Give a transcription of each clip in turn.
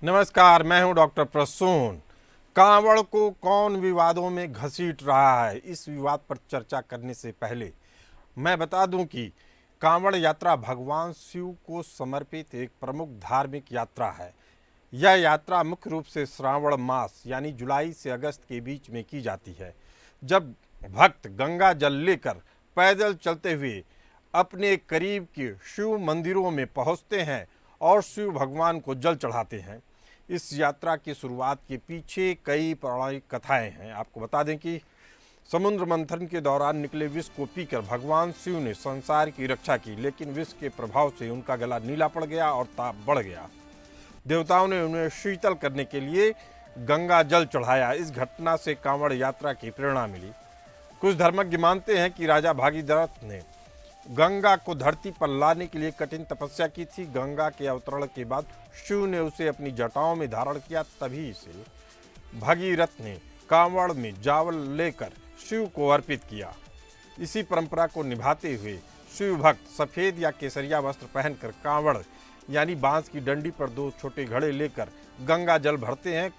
नमस्कार, मैं हूं डॉक्टर प्रसून। कांवड़ को कौन विवादों में घसीट रहा है, इस विवाद पर चर्चा करने से पहले मैं बता दूं कि कांवड़ यात्रा भगवान शिव को समर्पित एक प्रमुख धार्मिक यात्रा है। यह यात्रा मुख्य रूप से श्रावण मास यानी जुलाई से अगस्त के बीच में की जाती है, जब भक्त गंगा जल लेकर पैदल चलते हुए अपने करीब के शिव मंदिरों में पहुंचते हैं और शिव भगवान को जल चढ़ाते हैं। इस यात्रा की शुरुआत के पीछे कई पौराणिक कथाएं हैं। आपको बता दें कि समुद्र मंथन के दौरान निकले विष को पीकर भगवान शिव ने संसार की रक्षा की, लेकिन विष के प्रभाव से उनका गला नीला पड़ गया और ताप बढ़ गया। देवताओं ने उन्हें शीतल करने के लिए गंगा जल चढ़ाया। इस घटना से कांवड़ यात्रा की प्रेरणा मिली। कुछ धर्मज्ञ मानते हैं कि राजा भागीरथ ने गंगा को धरती पर लाने के लिए कठिन तपस्या की थी। गंगा के अवतरण के बाद शिव ने उसे अपनी जटाओं में धारण किया, तभी से भगीरथ ने कांवड़ में जावल लेकर शिव को अर्पित किया। इसी परंपरा को निभाते हुए शिव भक्त सफेद या केसरिया वस्त्र पहनकर कांवड़ यानी बांस की डंडी पर दो छोटे घड़े लेकर गंगा जल भरते हैं।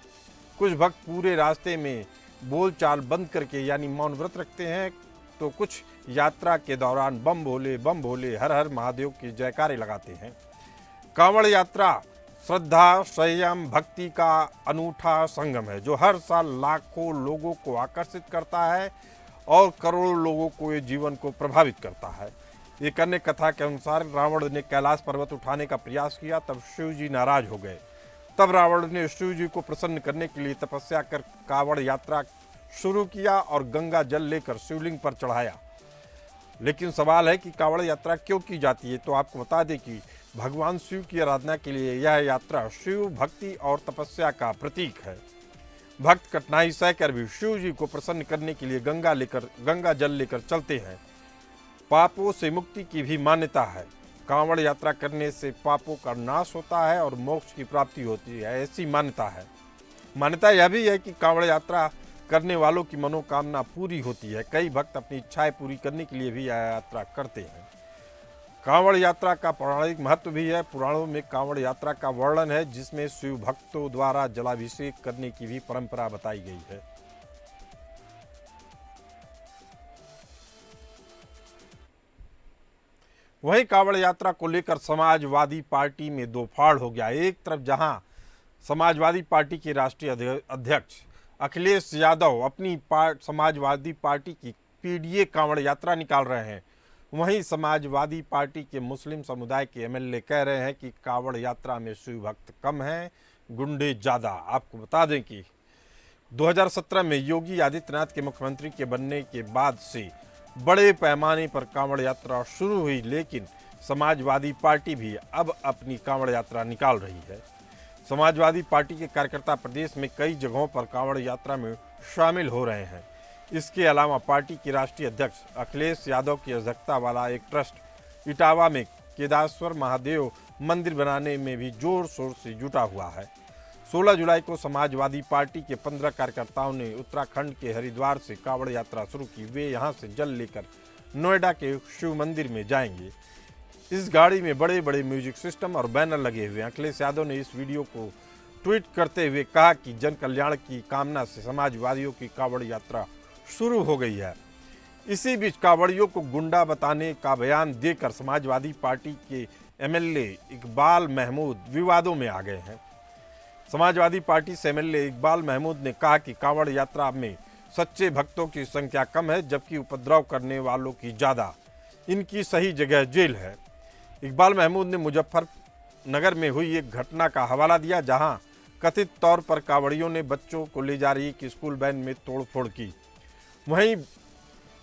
कुछ भक्त पूरे रास्ते में बोलचाल बंद करके यानी मौन व्रत रखते हैं, तो कुछ यात्रा के दौरान बम भोले हर हर महादेव की जयकारे लगाते हैं। कांवड़ यात्रा श्रद्धा, संयम, भक्ति का अनूठा संगम है, जो हर साल लाखों लोगों को आकर्षित करता है और करोड़ों लोगों को ये जीवन को प्रभावित करता है। एक अन्य कथा के अनुसार रावण ने कैलाश पर्वत उठाने का प्रयास किया, तब शिव जी नाराज हो गए। तब रावण ने शिव जी को प्रसन्न करने के लिए तपस्या कर कांवड़ यात्रा शुरू किया और गंगा जल लेकर शिवलिंग पर चढ़ाया। लेकिन सवाल है कि कांवड़ यात्रा क्यों की जाती है, तो आपको बता दें कि भगवान शिव की आराधना के लिए यह यात्रा शिव भक्ति और तपस्या का प्रतीक है। भक्त कठिनाई सहकर भी शिव जी को प्रसन्न करने के लिए गंगा जल लेकर चलते हैं। पापों से मुक्ति की भी मान्यता है। कांवड़ यात्रा करने से पापों का नाश होता है और मोक्ष की प्राप्ति होती है, ऐसी मान्यता है। मान्यता यह भी है कि कांवड़ यात्रा करने वालों की मनोकामना पूरी होती है। कई भक्त अपनी इच्छाएं पूरी करने के लिए भी यह यात्रा करते हैं। कांवड़ यात्रा का पौराणिक महत्व भी है। पुराणों में कांवड़ यात्रा का वर्णन है, जिसमें शिव भक्तों द्वारा जलाभिषेक करने की भी परंपरा बताई गई है। वहीं कांवड़ यात्रा को लेकर समाजवादी पार्टी में दो फाड़ हो गया। एक तरफ जहां समाजवादी पार्टी के राष्ट्रीय अध्यक्ष अखिलेश यादव अपनी समाजवादी पार्टी की पीडीए कांवड़ यात्रा निकाल रहे हैं, वहीं समाजवादी पार्टी के मुस्लिम समुदाय के एमएलए कह रहे हैं कि कांवड़ यात्रा में शिव भक्त कम हैं, गुंडे ज़्यादा। आपको बता दें कि 2017 में योगी आदित्यनाथ के मुख्यमंत्री के बनने के बाद से बड़े पैमाने पर कांवड़ यात्रा शुरू हुई, लेकिन समाजवादी पार्टी भी अब अपनी कांवड़ यात्रा निकाल रही है। समाजवादी पार्टी के कार्यकर्ता प्रदेश में कई जगहों पर कांवड़ यात्रा में शामिल हो रहे हैं। इसके अलावा पार्टी के राष्ट्रीय अध्यक्ष अखिलेश यादव की अध्यक्षता वाला एक ट्रस्ट इटावा में केदारेश्वर महादेव मंदिर बनाने में भी जोर शोर से जुटा हुआ है। 16 जुलाई को समाजवादी पार्टी के 15 कार्यकर्ताओं ने उत्तराखंड के हरिद्वार से कांवड़ यात्रा शुरू की। वे यहां से जल लेकर नोएडा के शिव मंदिर में जाएंगे। इस गाड़ी में बड़े बड़े म्यूजिक सिस्टम और बैनर लगे हुए हैं। अखिलेश यादव ने इस वीडियो को ट्वीट करते हुए कहा कि जन कल्याण की कामना से समाजवादियों की कांवड़ यात्रा शुरू हो गई है। इसी बीच कांवड़ियों को गुंडा बताने का बयान देकर समाजवादी पार्टी के एमएलए इकबाल महमूद विवादों में आ गए हैं। समाजवादी पार्टी से एमएलए इकबाल महमूद ने कहा कि कांवड़ यात्रा में सच्चे भक्तों की संख्या कम है, जबकि उपद्रव करने वालों की ज़्यादा। इनकी सही जगह जेल है। इकबाल महमूद ने मुजफ्फरनगर में हुई एक घटना का हवाला दिया, जहां कथित तौर पर कांवड़ियों ने बच्चों को ले जा रही एक स्कूल वैन में तोड़फोड़ की। वहीं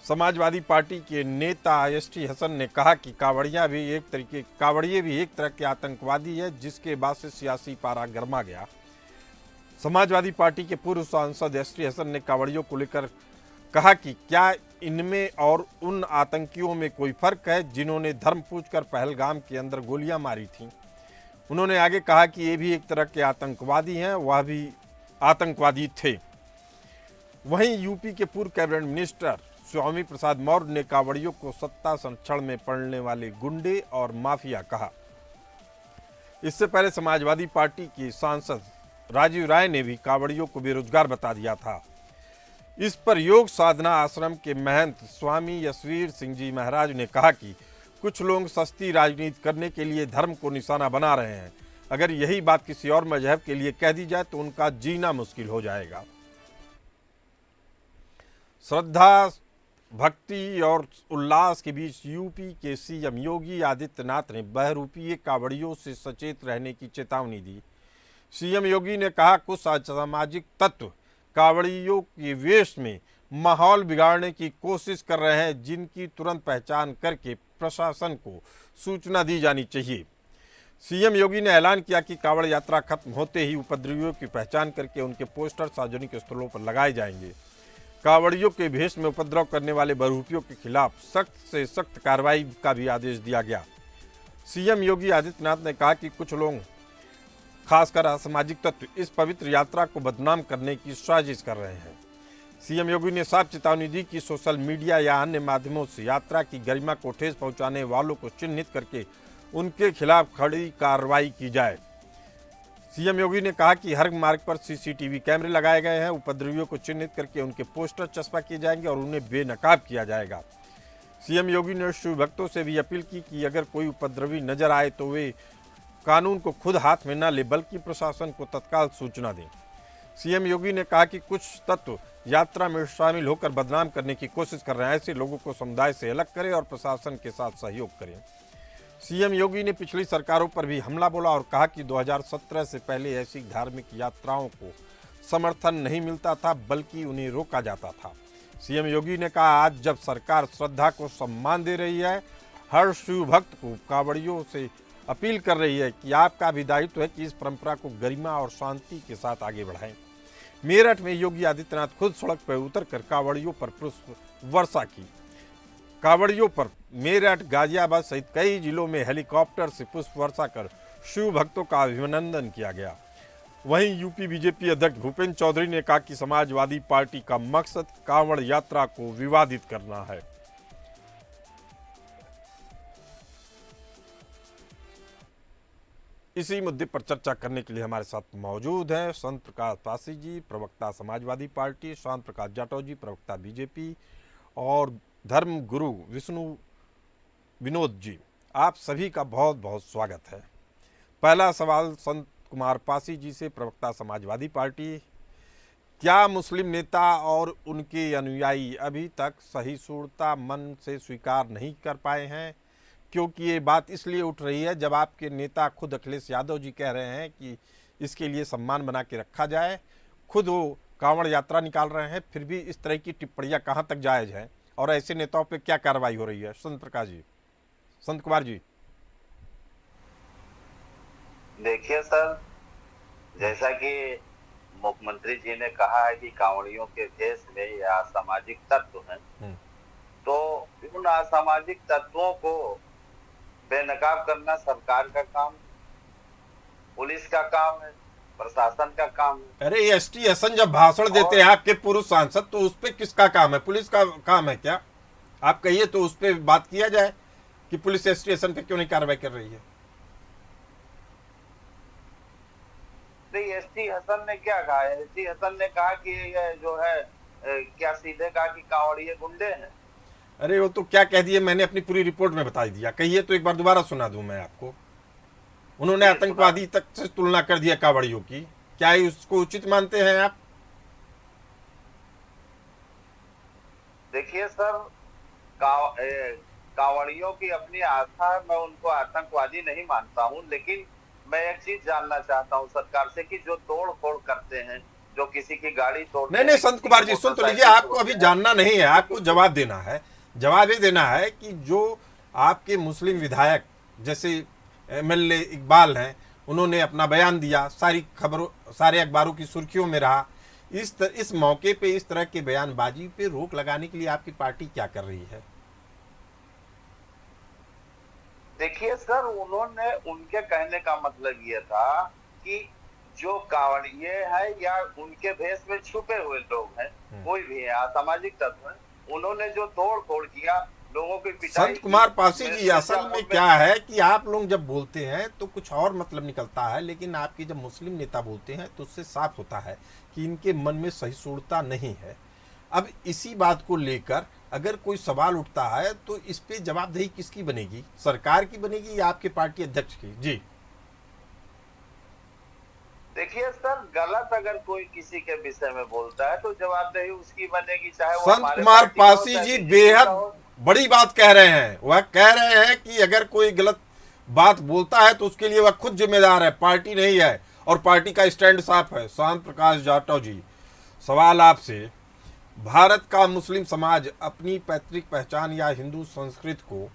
समाजवादी पार्टी के नेता एसटी हसन ने कहा कि कांवड़िए भी एक तरह के आतंकवादी है, जिसके बाद से सियासी पारा गर्मा गया। समाजवादी पार्टी के पूर्व सांसद एसटी हसन ने कांवड़ियों को लेकर कहा कि क्या इनमें और उन आतंकियों में कोई फर्क है जिन्होंने धर्म पूछकर पहलगाम के अंदर गोलियां मारी थीं। उन्होंने आगे कहा कि ये भी एक तरह के आतंकवादी हैं, वह भी आतंकवादी थे। वहीं यूपी के पूर्व कैबिनेट मिनिस्टर स्वामी प्रसाद मौर्य ने कांवड़ियों को सत्ता संरक्षण में पड़ने वाले गुंडे और माफिया कहा। इससे पहले समाजवादी पार्टी के सांसद राजीव राय ने भी कांवड़ियों को बेरोजगार बता दिया था। इस पर योग साधना आश्रम के महंत स्वामी यशवीर सिंह जी महाराज ने कहा कि कुछ लोग सस्ती राजनीति करने के लिए धर्म को निशाना बना रहे हैं। अगर यही बात किसी और मजहब के लिए कह दी जाए तो उनका जीना मुश्किल हो जाएगा। श्रद्धा, भक्ति और उल्लास के बीच यूपी के सीएम योगी आदित्यनाथ ने बहरूपीय कांवड़ियों से सचेत रहने की चेतावनी दी। सीएम योगी ने कहा, कुछ असामाजिक तत्व कांवड़ियों के वेश में माहौल बिगाड़ने की कोशिश कर रहे हैं, जिनकी तुरंत पहचान करके प्रशासन को सूचना दी जानी चाहिए। सीएम योगी ने ऐलान किया कि कांवड़ यात्रा खत्म होते ही उपद्रवियों की पहचान करके उनके पोस्टर सार्वजनिक स्थलों पर लगाए जाएंगे। कांवड़ियों के भेष में उपद्रव करने वाले बहरूपियों के खिलाफ सख्त से सख्त कार्रवाई का भी आदेश दिया गया। सीएम योगी आदित्यनाथ ने कहा कि कुछ लोग, खासकर असामाजिक तत्व, इस पवित्र यात्रा को बदनाम करने की साजिश कर रहे हैं। सीएम योगी ने साफ चेतावनी दी कि सोशल मीडिया या अन्य माध्यमों से यात्रा की गरिमा को ठेस पहुंचाने वालों को चिन्हित करके उनके खिलाफ कड़ी कार्रवाई की जाए। सीएम योगी ने कहा कि हर मार्ग पर सीसीटीवी कैमरे लगाए गए हैं। उपद्रवियों को चिन्हित करके उनके पोस्टर चस्पा किए जाएंगे और उन्हें बेनकाब किया जाएगा। सीएम योगी ने शिव भक्तों से भी अपील की कि अगर कोई उपद्रवी नजर आए तो वे कानून को खुद हाथ में न ले बल्कि प्रशासन को तत्काल सूचना दें। सीएम योगी ने कहा कि कुछ तत्व यात्रा में शामिल होकर बदनाम करने की कोशिश कर रहे हैं। ऐसे लोगों को समुदाय से अलग करें और प्रशासन के साथ सहयोग करें। सीएम योगी ने पिछली सरकारों पर भी हमला बोला और कहा कि 2017 से पहले ऐसी धार्मिक यात्राओं को समर्थन नहीं मिलता था, बल्कि उन्हें रोका जाता था। सीएम योगी ने कहा, आज जब सरकार श्रद्धा को सम्मान दे रही है, हर शिव भक्त को कांवड़ियों से अपील कर रही है कि आपका भी दायित्व है कि इस परंपरा को गरिमा और शांति के साथ आगे बढ़ाएं। मेरठ में योगी आदित्यनाथ खुद सड़क पर उतरकर कांवड़ियों पर पुष्प वर्षा की। कांवड़ियों पर मेरठ, गाजियाबाद सहित कई जिलों में हेलीकॉप्टर से पुष्प वर्षा कर शिव भक्तों का अभिनंदन किया गया। वहीं यूपी बीजेपी अध्यक्ष भूपेंद्र चौधरी ने कहा कि समाजवादी पार्टी का मकसद कांवड़ यात्रा को विवादित करना है। इसी मुद्दे पर चर्चा करने के लिए हमारे साथ मौजूद हैं संत प्रकाश पासी जी, प्रवक्ता समाजवादी पार्टी, शांत प्रकाश जाटव जी, प्रवक्ता बीजेपी, और धर्म गुरु विष्णु विनोद जी। आप सभी का बहुत बहुत स्वागत है। पहला सवाल संत कुमार पासी जी से, प्रवक्ता समाजवादी पार्टी। क्या मुस्लिम नेता और उनके अनुयायी अभी तक सहिष्णुता मन से स्वीकार नहीं कर पाए हैं? क्योंकि ये बात इसलिए उठ रही है जब आपके नेता खुद अखिलेश यादव जी कह रहे हैं कि इसके लिए सम्मान बना के रखा जाए, खुद वो कांवड़ यात्रा निकाल रहे हैं, फिर भी इस तरह की टिप्पणियां कहां तक जायज़ हैं और ऐसे नेताओं पे क्या कार्रवाई हो रही है? संत प्रकाश जी, संत कुमार जी। देखिए सर, जैसा कि मुख्यमंत्री जी ने कहा है कि कांवड़ियों के भेष में या असामाजिक तत्व हैं, तो उन असामाजिक तत्वों को बेनकाब करना सरकार का काम, पुलिस का काम है, प्रशासन का काम है। अरे एसटी हसन जब भाषण देते हैं आपके पूर्व सांसद, तो उस पर किसका काम है? पुलिस का काम है क्या? आप कहिए तो उस पर बात किया जाए कि पुलिस एसटी हसन पे क्यों नहीं कार्रवाई कर रही है। नहीं, एसटी हसन ने क्या कहा है? एसटी हसन ने कहा कि ये जो है क्या सीधे कहा कि कांवड़िए गुंडे हैं। अरे वो तो क्या कह दिए, मैंने अपनी पूरी रिपोर्ट में बता दिया। कहिए तो एक बार दोबारा सुना दूं मैं आपको। उन्होंने आतंकवादी तक से तुलना कर दिया कांवड़ियों की। क्या उसको उचित मानते हैं आप? देखिए सर, कांवड़ियों की अपनी आस्था, मैं उनको आतंकवादी नहीं मानता हूं, लेकिन मैं एक चीज जानना चाहता हूं सरकार से कि जो तोड़ फोड़ करते हैं, जो किसी की गाड़ी तोड़ते हैं। नहीं, संत कुमार जी सुन तो लीजिए, आपको अभी जानना नहीं है, आपको जवाब देना है। जवाब ये देना है कि जो आपके मुस्लिम विधायक जैसे एमएलए इकबाल हैं, उन्होंने अपना बयान दिया, सारी खबरों, सारे अखबारों की सुर्खियों में रहा। इस मौके पे इस तरह के बयानबाजी पे रोक लगाने के लिए आपकी पार्टी क्या कर रही है? देखिए सर, उन्होंने, उनके कहने का मतलब ये था कि जो कांवड़िए है या उनके भेष में छुपे हुए लोग हैं, कोई भी है, असामाजिक तत्व है, उन्होंने जो तोड़ फोड़ किया लोगों की पिटाई संत कुमार की। पासी मेरे जी, असल चर्चा में क्या है कि आप लोग जब बोलते हैं तो कुछ और मतलब निकलता है, लेकिन आपके जब मुस्लिम नेता बोलते हैं तो उससे साफ होता है कि इनके मन में सहिष्णुता नहीं है। अब इसी बात को लेकर अगर कोई सवाल उठता है तो इस पे जवाबदेही किसकी बनेगी? सरकार की बनेगी या आपके पार्टी अध्यक्ष की? जी। देखिए सर, गलत अगर कोई किसी के विषय में बोलता है तो जवाबदेही उसकी बनेगी, चाहे वो संत हमारे कुमार पार्टी का हो पासी चाहे जी बीजेपी का बेहद हो। बड़ी बात कह रहे हैं। वह कह रहे हैं कि अगर कोई गलत बात बोलता है तो उसके लिए वह खुद जिम्मेदार है, पार्टी नहीं है, और पार्टी का स्टैंड साफ है। श्याम प्रकाश जाटव जी, सवाल आपसे, भारत का मुस्लिम समाज अपनी पैतृक पहचान या हिंदू संस्कृति को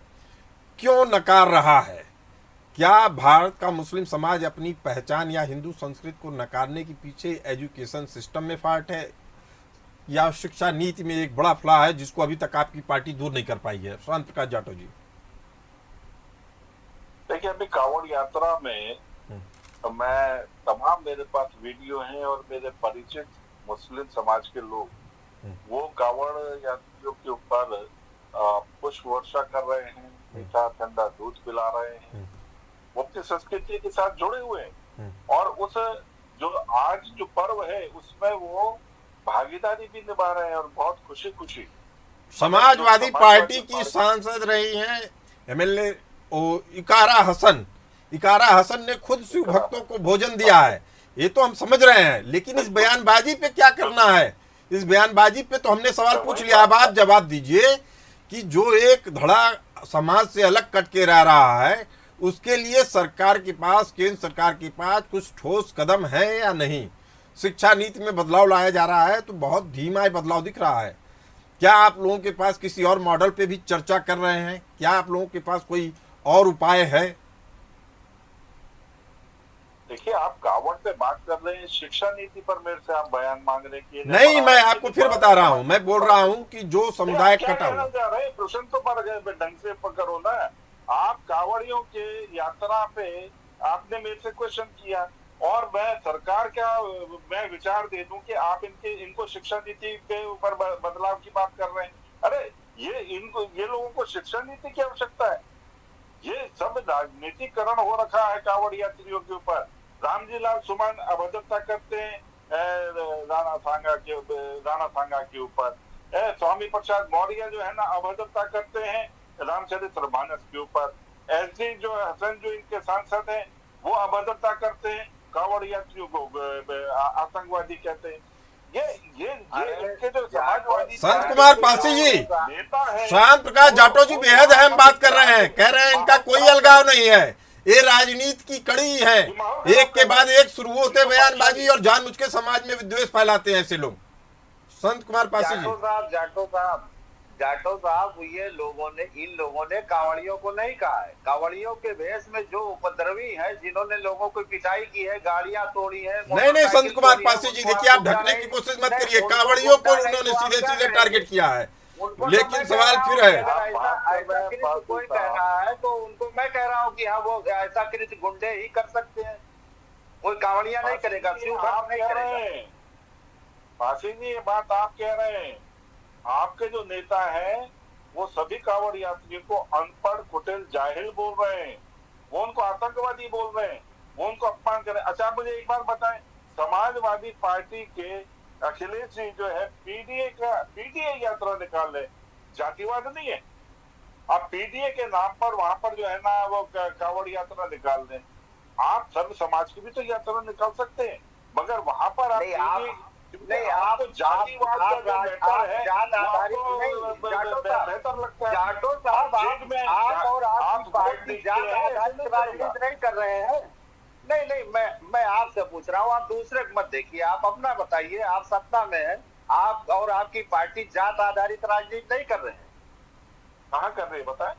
क्यों नकार रहा है? क्या भारत का मुस्लिम समाज अपनी पहचान या हिंदू संस्कृति को नकारने के पीछे एजुकेशन सिस्टम में फॉल्ट है या शिक्षा नीति में एक बड़ा फ्लॉ है जिसको अभी तक आपकी पार्टी दूर नहीं कर पाई है? श्याम प्रकाश जाटव जी। देखिए, अभी कांवड़ यात्रा में मैं तमाम, मेरे पास वीडियो हैं और मेरे परिचित मुस्लिम समाज के लोग वो कांवड़ यात्रियों के ऊपर पुष्प वर्षा कर रहे हैं, मीठा ठंडा दूध पिला रहे हैं, वो अपनी संस्कृति के साथ जुड़े हुए हैं। और उस जो आज जो पर्व है उसमें वो भागीदारी भी निभा रहे हैं और बहुत खुशी खुशी। समाजवादी पार्टी की सांसद रही हैं एमएलए इकारा हसन ने खुद शिव भक्तों को भोजन दिया है। ये तो हम समझ रहे हैं, लेकिन इस बयानबाजी पे क्या करना है? इस बयानबाजी पे तो हमने सवाल पूछ लिया। अब आप जवाब दीजिए कि जो एक धड़ा समाज से अलग कट के रह रहा है उसके लिए सरकार के पास, केंद्र सरकार के पास कुछ ठोस कदम है या नहीं? शिक्षा नीति में बदलाव लाया जा रहा है तो बहुत धीमा बदलाव दिख रहा है। क्या आप लोगों के पास किसी और मॉडल पे भी चर्चा कर रहे हैं? क्या आप लोगों के पास कोई और उपाय है? देखिए, आप कांवड़ पे बात कर रहे हैं, शिक्षा नीति पर मेरे से आप बयान मांग रहे हैं कि नहीं, मैं आपको फिर बता रहा हूं, मैं बोल रहा हूं कि जो समुदाय कटा हुआ, प्रश्न तो पर ढंग से करो ना। आप कांवड़ियों के यात्रा पे आपने मेरे से क्वेश्चन किया और मैं सरकार का मैं विचार दे दूं कि आप इनको शिक्षा नीति के ऊपर बदलाव की बात कर रहे हैं। अरे ये लोगों को शिक्षा नीति की आवश्यकता है? ये सब राजनीतिकरण हो रखा है कांवड़ यात्रियों के ऊपर। रामजी लाल सुमन अभद्रता करते हैं राणा सांगा के ऊपर। स्वामी प्रसाद मौर्य जो है ना अभद्रता करते हैं रामचरितमानस के ऊपर। एसडी जो हसन जो इनके सांसद हैं वो अभद्रता करते हैं, कांवड़ यात्रियों को आतंकवादी कहते हैं। ये इनके जो समाजवादी संत कुमार पासी जी, नेता है, श्याम प्रकाश जाटव जी बेहद अहम बात कर रहे हैं। कह रहे हैं इनका कोई अलगाव नहीं है, ये राजनीति की कड़ी है, एक के बाद एक शुरू होते बयानबाजी और जानबूझ के समाज में विद्वेष फैलाते हैं ऐसे लोग। संत कुमार पासी जी। जाटो साहब, ये इन लोगों ने कांवड़ियों को नहीं कहा है। कांवड़ियों के भेष में जो उपद्रवी हैं, जिन्होंने लोगों को पिटाई की है, गाड़ियां तोड़ी है। नहीं, संत कुमार पासी जी, देखिए आप ढकने की कोशिश मत करिए। कांवड़ियों को उन्होंने सीधे टारगेट किया है, लेकिन सवाल फिर है, ऐसा कोई कह रहा है तो उनको मैं कह रहा हूँ कि हाँ, वो ऐसा कृत्य गुंडे ही कर सकते हैं, कोई कांवड़िया नहीं करेगा, शिव भक्त नहीं करेगा। पासी जी, ये बात आप कह रहे हैं। आपके जो नेता हैं वो सभी कांवड़ यात्रियों को अनपढ़, कुटिल, जाहिल बोल रहे हैं, वो उनको आतंकवादी बोल रहे हैं, वो उनको अपमान कर रहे हैं। अच्छा, मुझे एक बार बताएं, समाजवादी पार्टी के अखिलेश जी जो है पीडीए यात्रा निकाल रहे, जातिवाद नहीं है? आप पीडीए के नाम पर वहां पर जो है ना वो कांवड़ यात्रा निकाल दें। आप सर्व समाज की भी तो यात्रा निकाल सकते हैं, मगर वहां पर आप जातिवाद का जो मैटर है बेहतर लगता है। जाटो साहब, आप और आपकी पार्टी जात आधारित राजनीति नहीं कर रहे हैं। नहीं, मैं आपसे पूछ रहा हूँ, आप दूसरे को मत देखिए, आप अपना बताइए। आप सत्ता में हैं, आप और आपकी पार्टी जात आधारित राजनीति नहीं कर रहे हैं। कहाँ कर रहे हैं बताएं?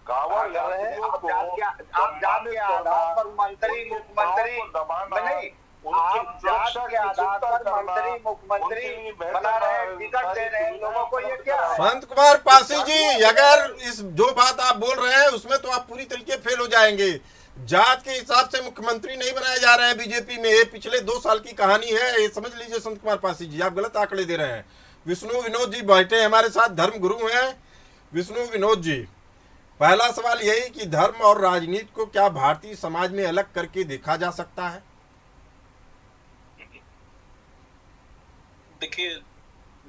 कांवड़ कर रहे हैं आप जात के आधार पर मंत्री, मुख्यमंत्री नहीं, आप जात के आधार पर मंत्री, मुख्यमंत्री बना रहे हैं, टिकट दे रहे हैं लोगों को। ये क्या है? संत कुमार पासी जी, अगर इस जो बात आप बोल रहे हैं उसमें तो आप पूरी तरीके फेल हो जाएंगे। जात के हिसाब से मुख्यमंत्री नहीं बनाए जा रहे हैं बीजेपी में, ये पिछले 2 साल की कहानी है, ये समझ लीजिए। संत कुमार पासी जी, आप गलत आंकड़े दे रहे हैं। विष्णु विनोद जी बैठे हमारे साथ, धर्म गुरु हैं, विष्णु विनोद जी, पहला सवाल यही कि धर्म और राजनीति को क्या भारतीय समाज में अलग करके देखा जा सकता है? देखिए,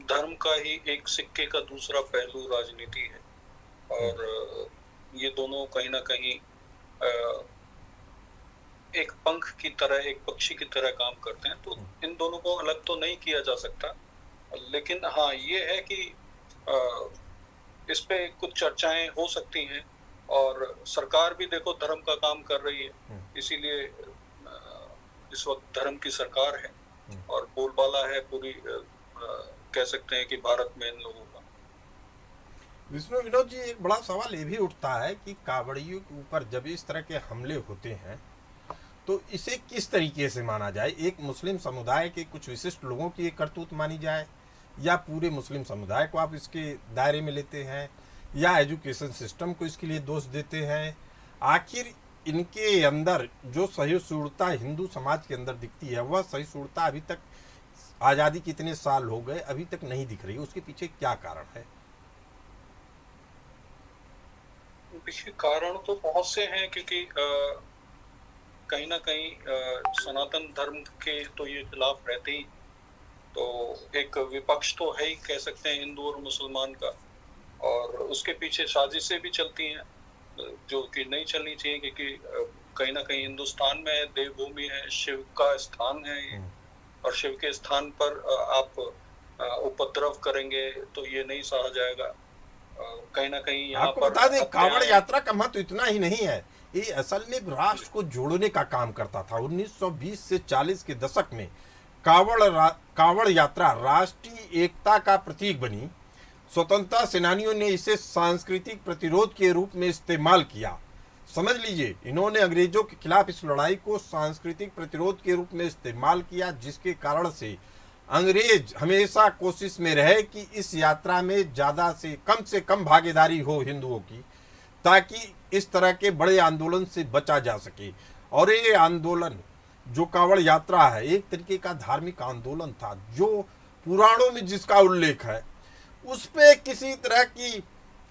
धर्म का ही एक सिक्के का दूसरा पहलू राजनीति है, और ये दोनों कहीं ना कहीं एक पंख की तरह, एक पक्षी की तरह काम करते हैं। तो इन दोनों को अलग तो नहीं किया जा सकता, लेकिन हाँ ये है कि इस पे कुछ चर्चाएं हो सकती हैं, और सरकार भी देखो धर्म का काम कर रही है, इसीलिए इस वक्त धर्म की सरकार है और बोलबाला है पूरी, कह सकते हैं कि भारत में इन लोगों का। विष्णु विनोद जी, एक बड़ा सवाल ये भी उठता है कि कांवड़ियों के ऊपर जब इस तरह के हमले होते हैं तो इसे किस तरीके से माना जाए? एक मुस्लिम समुदाय के कुछ विशिष्ट लोगों की एक करतूत मानी जाए, या पूरे मुस्लिम समुदाय को आप इसके दायरे में लेते हैं, या एजुकेशन सिस्टम को इसके लिए दोष देते हैं? आखिर इनके अंदर जो सहिष्णुता हिंदू समाज के अंदर दिखती है, वह सहिष्णुता अभी तक, आज़ादी कितने साल हो गए, अभी तक नहीं दिख रही? उसके पीछे क्या कारण है? देखिए, कारण तो बहुत से हैं, क्योंकि कहीं ना कहीं सनातन धर्म के तो ये खिलाफ रहते ही, तो एक विपक्ष तो है ही, कह सकते हैं, हिंदू और मुसलमान का, और उसके पीछे साजिशें भी चलती हैं जो कि नहीं चलनी चाहिए, क्योंकि कहीं ना कहीं हिंदुस्तान में देवभूमि है, शिव का स्थान है ये, और शिव के स्थान पर आप उपद्रव करेंगे तो ये नहीं सहा जाएगा। कहीं ना कहीं यहाँ आपको पर बता दें, कांवड़ यात्रा का महत्व इतना ही नहीं है, ये असल में राष्ट्र को जोड़ने का काम करता था। 1920 से 40 के दशक में कांवड़ यात्रा राष्ट्रीय एकता का प्रतीक बनी। स्वतंत्रता सेनानियों ने इसे सांस्कृतिक प्रतिरोध के रूप में इस्तेमाल किया। समझ लीजिए, इन्होंने अंग्रेजों के खिलाफ इस लड़ाई को सांस्कृतिक प्रतिरोध के रूप में इस्तेमाल किया, जिसके कारण से अंग्रेज हमेशा कोशिश में रहे कि इस यात्रा में ज़्यादा से कम भागीदारी हो हिंदुओं की, ताकि इस तरह के बड़े आंदोलन से बचा जा सके। और ये आंदोलन जो कांवड़ यात्रा है, एक तरीके का धार्मिक आंदोलन था, जो पुराणों में जिसका उल्लेख है, उस पे किसी तरह की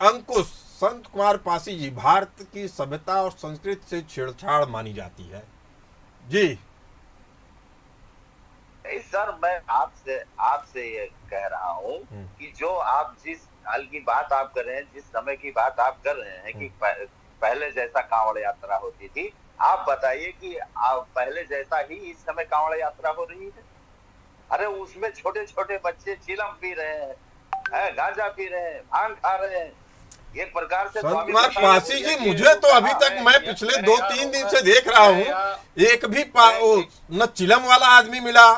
अंकुश संत कुमार पासी जी, भारत की सभ्यता और संस्कृति से छेड़छाड़ मानी जाती है। जी नहीं सर, मैं आपसे ये कह रहा हूँ कि जो आप जिस हाल की बात आप कर रहे हैं, जिस समय की बात आप कर रहे हैं कि पहले जैसा कांवड़ यात्रा होती थी, आप बताइए कि पहले जैसा ही इस समय कांवड़ यात्रा हो रही है? अरे उसमें छोटे छोटे बच्चे चिलम पी रहे हैं, गांजा पी रहे हैं, भांग खा रहे हैं, एक प्रकार से। संत कुमार पासी जी, मुझे तो अभी तक, मैं पिछले 2-3 दिन से देख रहा हूँ, एक भी न चिलम वाला आदमी मिला,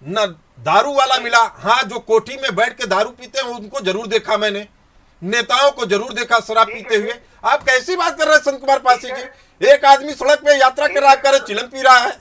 न दारू वाला मिला। हाँ, जो कोठी में बैठ के दारू पीते हैं उनको जरूर देखा मैंने, नेताओं को जरूर देखा शराब पीते हुए। आप कैसी बात कर रहे हैं संत कुमार पासी जी? एक आदमी सड़क पे यात्रा कर रहा है, चिलम पी रहा है,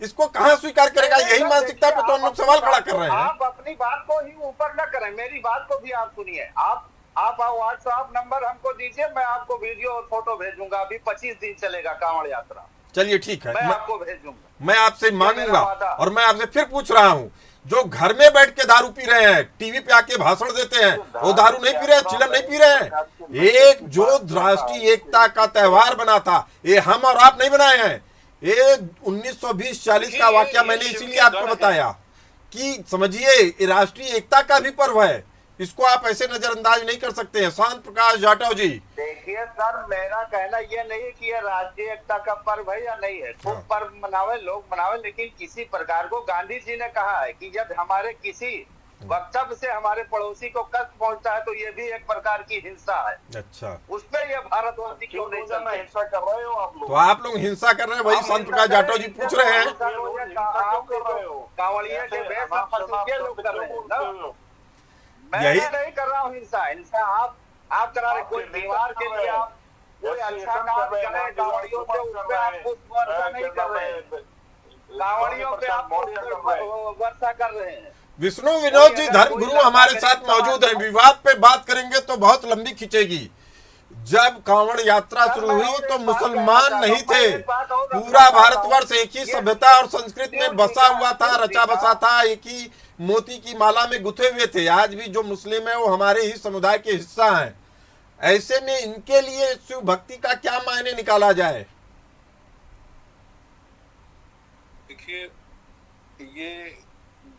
इसको कहाँ स्वीकार करेगा? यही मानसिकता पे तो हम लोग सवाल खड़ा कर रहे हैं। आप अपनी बात को ही ऊपर न करें, मेरी बात को भी आप सुनिए। आप व्हाट्सएप नंबर हमको दीजिए, मैं आपको वीडियो और फोटो भेजूंगा। अभी 25 दिन चलेगा कांवड़ यात्रा। चलिए ठीक है, मैं आपको भेजूंगा। मैं आपसे मांगूंगा, और मैं आपसे फिर पूछ रहा हूँ, जो घर में बैठ के दारू पी रहे हैं, टीवी पे आके भाषण देते हैं, वो दारू नहीं पी रहे हैं, चिलम नहीं पी रहे हैं। एक जो राष्ट्रीय एकता का त्योहार बना था, ये हम और आप नहीं बनाए हैं। ये 1920-40 का वाकया मैंने इसीलिए आपको बताया कि समझिए, ये राष्ट्रीय एकता का भी पर्व है, इसको आप ऐसे नजरअंदाज नहीं कर सकते हैं। शांत प्रकाश जाटव जी, देखिए सर, मेरा कहना ये नहीं कि ये राष्ट्रीय एकता का पर्व है या नहीं है, खूब पर्व मनावे, लोग मनावे, लेकिन किसी प्रकार को गांधी जी ने कहा है कि जब हमारे किसी वक्तव्य से हमारे पड़ोसी को कष्ट पहुंचता है तो ये भी एक प्रकार की हिंसा है। अच्छा, उसमें ये भारतवासी क्यों नहीं चलते? हिंसा कर रहे हो आप लोग? तो आप लोग हिंसा कर रहे हैं, वही शांत प्रकाश जाटव जी पूछ रहे हैं। कांवड़िया के बेस लोग कर रहे हैं ना, मैं यही नहीं कर रहा हूँ हिंसा। हिंसा आप करा रहे। कोई त्योहार के लिए आप कोई अच्छा काम कर रहे हैं, कांवड़ियों पे उस पे आप वर्षा नहीं कर रहे हैं, कांवड़ियों पे आप वर्षा कर रहे हैं। विष्णु विनोद जी, धर्मगुरु हमारे साथ मौजूद हैं। विवाद पे बात करेंगे तो बहुत लंबी खींचेगी। जब कांवड़ यात्रा शुरू हुई तो मुसलमान नहीं थे, पूरा भारतवर्ष एक ही सभ्यता और संस्कृति में बसा हुआ था, रचा बसा था, एक ही मोती की माला में गुथे हुए थे। आज भी जो मुस्लिम है वो हमारे ही समुदाय के हिस्सा हैं। ऐसे में इनके लिए शिव भक्ति का क्या मायने निकाला जाए? देखिए, ये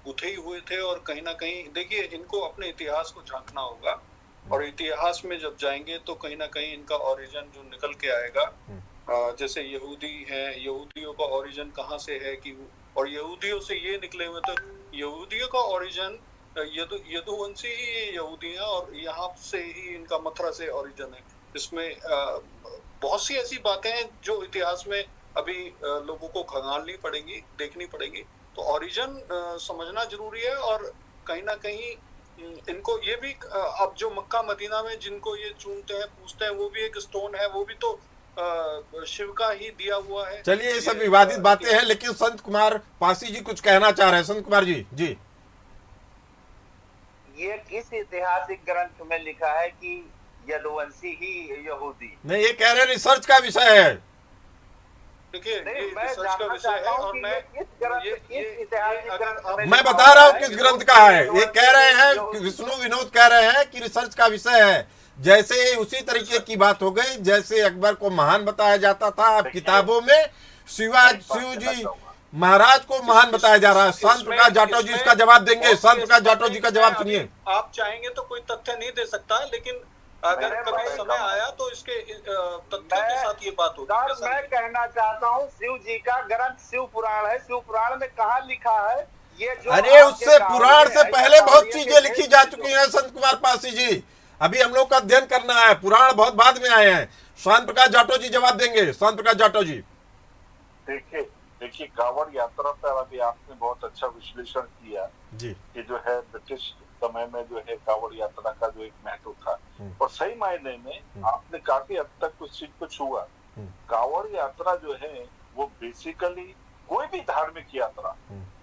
बुथे ही हुए थे और कहीं ना कहीं देखिए इनको अपने इतिहास को झांकना होगा, और इतिहास में जब जाएंगे तो कहीं ना कहीं इनका ओरिजिन जो निकल के आएगा। जैसे यहूदी हैं, यहूदियों का ओरिजिन कहाँ से है कि, और यहूदियों से ये निकले हुए, तो यहूदियों का ओरिजिन यदुवंशी ही ये यहूदी हैं, और यहाँ से ही इनका मथुरा से ओरिजिन है। इसमें बहुत सी ऐसी बातें हैं जो इतिहास में अभी लोगों को खंगालनी पड़ेंगी, देखनी पड़ेगी। तो ओरिजिन समझना जरूरी है, और कहीं ना कहीं इनको ये भी अब जो मक्का मदीना में जिनको ये चूमते हैं पूछते हैं, वो भी एक स्टोन है, वो भी तो शिव का ही दिया हुआ है। चलिए, ये सब विवादित बातें हैं, लेकिन संत कुमार पासी जी कुछ कहना चाह रहे हैं। संत कुमार जी जी। ये किस ऐतिहासिक ग्रंथ में लिखा है कि यदुवंशी ही यहूदी? नहीं, ये कह रहे हैं रिसर्च का विषय है। देखिए, ये मैं रिसर्च का विषय है, और मैं मैं बता रहा हूँ किस ग्रंथ का है। ये कह रहे हैं, विष्णु विनोद कह रहे हैं कि रिसर्च का विषय है। जैसे उसी तरीके की बात हो गई जैसे अकबर को महान बताया जाता था, अब किताबों में शिव जी महाराज को महान बताया जा रहा है। संत प्रकाश जाटव जी इसका जवाब देंगे। संत प्रकाश जाटव जी का जवाब सुनिए। आप चाहेंगे तो कोई तथ्य नहीं दे सकता, लेकिन अगर कभी समय आया तो इसके तथ्यों के साथ ये बात होगी। मैं कहना चाहता हूँ, शिव जी का ग्रंथ शिव पुराण है। शिव पुराण में कहाँ लिखा है ये जो? अरे, उससे पुराण से पहले बहुत चीजें लिखी जा चुकी हैं संत कुमार पासी जी। अभी हम लोग का अध्ययन करना है, पुराण बहुत बाद में आए हैं। शांत प्रकाश जाटव जी जवाब देंगे। शांत प्रकाश जाटव जी। देखिए कांवड़ यात्रा पर अभी आपने बहुत अच्छा विश्लेषण किया जी कि जो है ब्रिटिश समय में जो है कांवड़ यात्रा का जो एक महत्व था, और सही मायने में आपने काफी हद तक कुछ चीज को छुआ। कांवड़ यात्रा जो है वो बेसिकली कोई भी धार्मिक यात्रा,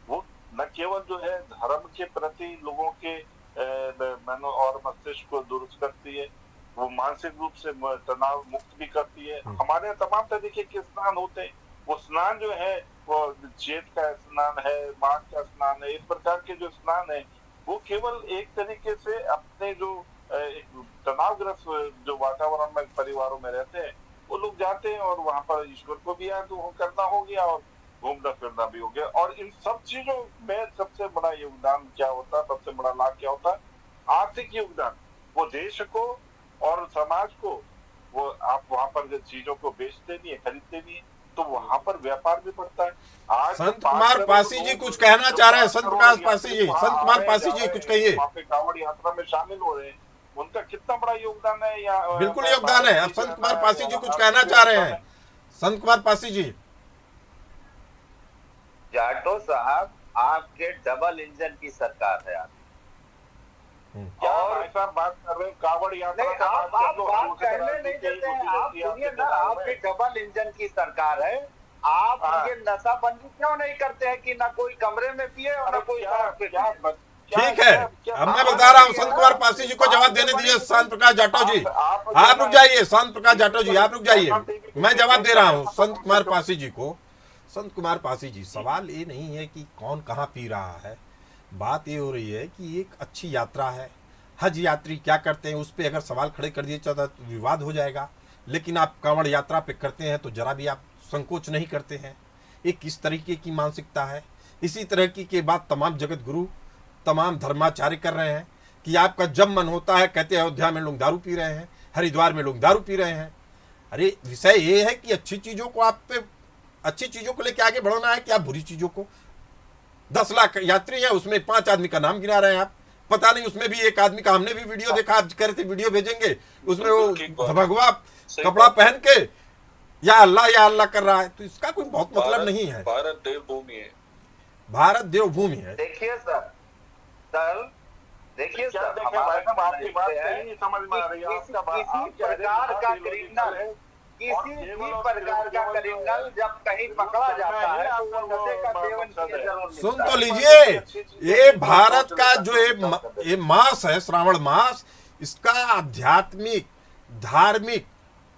वो न केवल जो है धर्म के प्रति लोगों के मन और मस्तिष्क को दुरुस्त करती है, वो मानसिक रूप से तनाव मुक्त भी करती है। हमारे तमाम तरीके के स्नान होते हैं, वो स्नान जो है वो जेठ का स्नान है, माघ का स्नान है, इस प्रकार के जो स्नान है वो केवल एक तरीके से अपने जो तनावग्रस्त जो वातावरण में परिवारों में रहते हैं वो लोग जाते हैं, और वहां पर ईश्वर को भी याद करना हो गया और घूमना फिरना भी हो गया। और इन सब चीजों में सबसे बड़ा योगदान क्या होता है, सबसे बड़ा लाभ क्या होता है? आर्थिक योगदान। वो देश को और समाज को, वो आप वहां पर चीजों को बेचते नहीं है, खरीदते नहीं है, तो वहां पर व्यापार भी बढ़ता है। आज संत कुमार पासी जी कुछ कहना चाह रहे हैं। संत प्रकाश पासी जी, संत कुमार पासी जी कुछ कहिए। वहाँ पे कांवड़ यात्रा में शामिल हो रहे हैं, उनका कितना बड़ा योगदान है? या बिल्कुल योगदान है। अब संत कुमार पासी जी कुछ कहना चाह रहे हैं। संत कुमार पासी जी। जाटो साहब, आपके डबल इंजन की सरकार है आप, और ऐसा बात कर रहे हैं कांवड़ यात्रा का आप बात करने नहीं देते हैं। आप सुनिए ना, आपकी डबल इंजन की सरकार है। आप ये नशाबंदी क्यों नहीं करते हैं कि ना कोई कमरे में पिए और ना कोई ठीक है, अब मैं बता रहा हूँ। संत कुमार पासी जी को जवाब देने दीजिए। शांत प्रकाश जाटव जी आप रुक जाइए। शांत प्रकाश जाटव जी आप रुक जाइए, मैं जवाब दे रहा हूँ संत कुमार पासी जी को। संत कुमार पासी जी, सवाल ये नहीं है कि कौन कहाँ पी रहा है, बात ये हो रही है कि एक अच्छी यात्रा है। हज यात्री क्या करते हैं उस पर अगर सवाल खड़े कर दिए जाता तो विवाद हो जाएगा, लेकिन आप कांवड़ यात्रा पे करते हैं तो जरा भी आप संकोच नहीं करते हैं। ये किस तरीके की मानसिकता है? इसी तरह की बात तमाम जगत गुरु, तमाम धर्माचार्य कर रहे हैं कि आपका जब मन होता है, कहते हैं अयोध्या में लोग दारू पी रहे हैं, हरिद्वार में लोग दारू पी रहे हैं। अरे विषय ये है कि अच्छी चीज़ों को आप पे, अच्छी चीज़ों को लेकर आगे बढ़ना है कि आप बुरी चीज़ों को। 10 लाख यात्री है, उसमें 5 आदमी का नाम गिना रहे हैं आप। पता नहीं, उसमें भी एक आदमी का हमने भी वीडियो देखा, आप कह रहे थे वीडियो भेजेंगे, उसमें वो भगवा कपड़ा पहन के या अल्लाह कर रहा है। तो इसका कोई बहुत मतलब नहीं है। भारत देवभूमि है, भारत देवभूमि है। देखिए सर, देखिए सर, आपकी बात सही नहीं समझ में आ रही है। किसी प्रकार का क्रिमिनल, किसी भी प्रकार का क्रिमिनल जब कहीं पकड़ा जाता है तो वो नशे का सेवन किए जरूर। सुन तो लीजिए, ये भारत का जो ये मास है, श्रावण मास, इसका आध्यात्मिक धार्मिक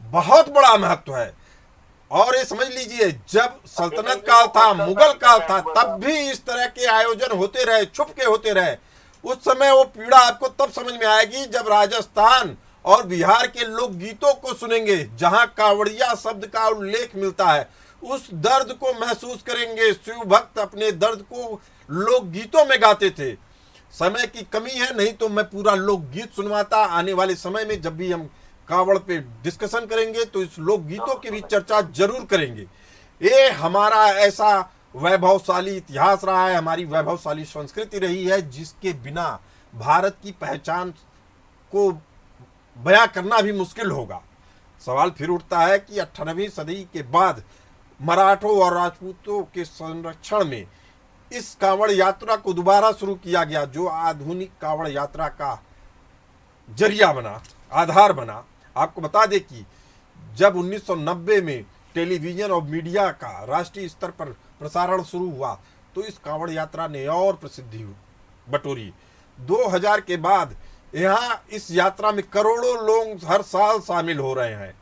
बहुत बड़ा महत्व है। और ये समझ लीजिए, जब सल्तनत काल था, मुगल काल था, तब भी इस तरह के आयोजन होते रहे, छुप के होते रहे। उस समय वो पीड़ा आपको तब समझ में आएगी जब राजस्थान और बिहार के लोकगीतों को सुनेंगे जहां कांवड़िया शब्द का उल्लेख मिलता है, उस दर्द को महसूस करेंगे। शिव भक्त अपने दर्द को लोकगीतों में गाते थे। समय की कमी है, नहीं तो मैं पूरा लोकगीत सुनवाता। आने वाले समय में जब भी हम कांवड़ पे डिस्कशन करेंगे तो इस लोकगीतों की भी चर्चा जरूर करेंगे। ये हमारा ऐसा वैभवशाली इतिहास रहा है, हमारी वैभवशाली संस्कृति रही है, जिसके बिना भारत की पहचान को बयां करना भी मुश्किल होगा। सवाल फिर उठता है कि 18वीं सदी के बाद मराठों और राजपूतों के संरक्षण में इस कांवड़ यात्रा को दोबारा शुरू किया गया, जो आधुनिक कांवड़ यात्रा का जरिया बना, आधार बना। आपको बता दें कि जब 1990 में टेलीविजन और मीडिया का राष्ट्रीय स्तर पर प्रसारण शुरू हुआ तो इस कांवड़ यात्रा ने और प्रसिद्धि बटोरी। 2000 के बाद यहाँ इस यात्रा में करोड़ों लोग हर साल शामिल हो रहे हैं।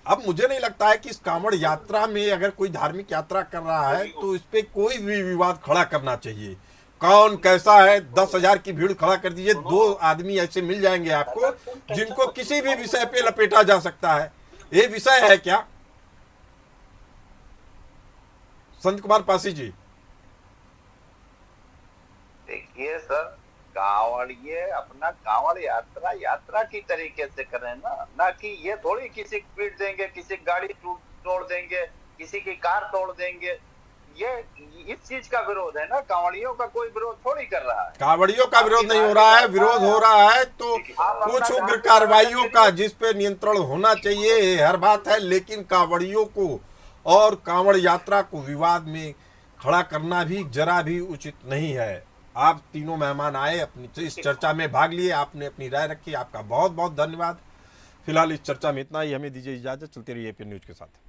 अब मुझे नहीं लगता है कि इस कांवड़ यात्रा में अगर कोई धार्मिक यात्रा कर रहा है तो इस पे कोई भी विवाद खड़ा करना चाहिए। कौन कैसा है, 10,000 की भीड़ खड़ा कर दीजिए, 2 आदमी ऐसे मिल जाएंगे आपको जिनको किसी भी विषय पे लपेटा जा सकता है। ये विषय है क्या? संत कुमार पासी जी। देखिए सर, कांवड़िए अपना कांवड़ यात्रा की तरीके से करें ना कि ये थोड़ी किसी की पीट देंगे, किसी की गाड़ी तोड़ देंगे, किसी की कार तोड़ देंगे। ये इस चीज का विरोध है ना, कांवड़ियों का कोई विरोध थोड़ी कर रहा है। कांवड़ियों का विरोध नहीं हो रहा है, विरोध हो रहा है तो कुछ उग्र कार्रवाइयों का जिस पे नियंत्रण होना चाहिए, हर बात है। लेकिन कांवड़ियों को और कांवड़ यात्रा को विवाद में खड़ा करना भी जरा भी उचित नहीं है। आप तीनों मेहमान आए, अपनी इस चर्चा में भाग लिए, आपने अपनी राय रखी, आपका बहुत बहुत धन्यवाद। फिलहाल इस चर्चा में इतना ही, हमें दीजिए इजाजत। चलते रहिए एपीएन न्यूज के साथ।